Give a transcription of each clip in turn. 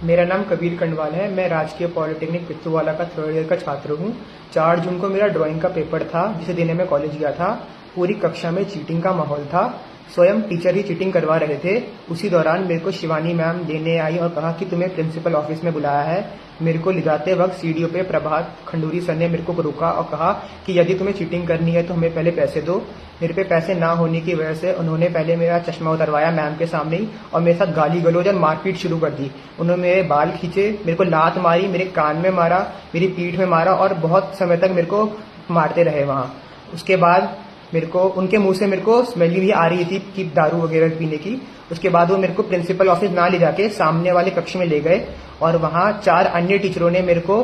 मेरा नाम कबीर कंडवाल है। मैं राजकीय पॉलिटेक्निक पित्तूवाला का थर्ड ईयर का छात्र हूँ। 4 जून को मेरा ड्राइंग का पेपर था, जिसे देने मैं कॉलेज गया था। पूरी कक्षा में चीटिंग का माहौल था। स्वयं टीचर ही चीटिंग करवा रहे थे। उसी दौरान मेरे को शिवानी मैम लेने आई और कहा कि तुम्हें प्रिंसिपल ऑफिस में बुलाया है। मेरे को ले जाते वक्त सीढ़ियों पे प्रभात खंडूरी सर ने मेरे को रोका और कहा कि यदि तुम्हें चीटिंग करनी है तो हमें पहले पैसे दो। मेरे पे पैसे ना होने की वजह से उन्होंने पहले मेरा चश्मा उतरवाया मैम के सामने ही और मेरे साथ गाली गलौज और मारपीट शुरू कर दी। उन्होंने मेरे बाल खींचे, मेरे को लात मारी, मेरे कान में मारा, मेरी पीठ में मारा और बहुत समय तक मेरे को मारते रहे वहां। उसके बाद मेरे को उनके मुंह से मेरे को स्मेल भी आ रही थी कि दारू वगैरह पीने की। उसके बाद वो मेरे को प्रिंसिपल ऑफिस ना ले जाके सामने वाले कक्ष में ले गए और वहां 4 अन्य टीचरों ने मेरे को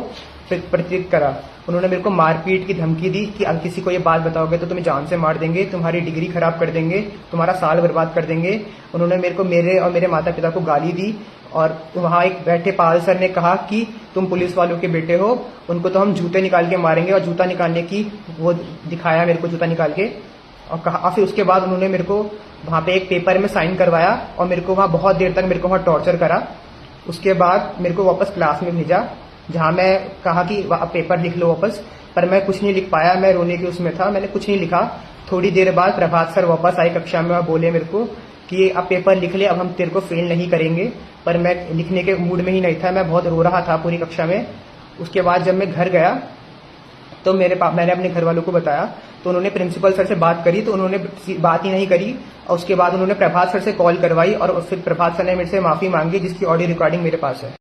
प्रतिक करा। उन्होंने मेरे को मारपीट की धमकी दी कि अगर किसी को ये बात बताओगे तो तुम्हें जान से मार देंगे, तुम्हारी डिग्री खराब कर देंगे, तुम्हारा साल बर्बाद कर देंगे। उन्होंने मेरे को मेरे और मेरे माता पिता को गाली दी और वहां एक बैठे पाल सर ने कहा कि तुम पुलिस वालों के बेटे हो, उनको तो हम जूते निकाल के मारेंगे। और जूता निकालने की वो दिखाया मेरे को जूता निकाल के और कहा। फिर उसके बाद उन्होंने मेरे को वहां पे एक पेपर में साइन करवाया और मेरे को वहां बहुत देर तक मेरे को वहां टॉर्चर करा। उसके बाद मेरे को वापस क्लास में भेजा, जहां मैं कहा कि पेपर लिख लो वापस, पर मैं कुछ नहीं लिख पाया। मैं रोने के उसमें था, मैंने कुछ नहीं लिखा। थोड़ी देर बाद प्रभात सर वापस आए कक्षा में और बोले मेरे को कि अब पेपर लिख ले, अब हम तेरे को फेल नहीं करेंगे। पर मैं लिखने के मूड में ही नहीं था, मैं बहुत रो रहा था पूरी कक्षा में। उसके बाद जब मैं घर गया तो मैंने अपने घर वालों को बताया, तो उन्होंने प्रिंसिपल सर से बात करी, तो उन्होंने बात ही नहीं करी। और उसके बाद उन्होंने प्रभात सर से कॉल करवाई और फिर प्रभात सर ने मेरे से माफी मांगी, जिसकी ऑडियो रिकॉर्डिंग मेरे पास है।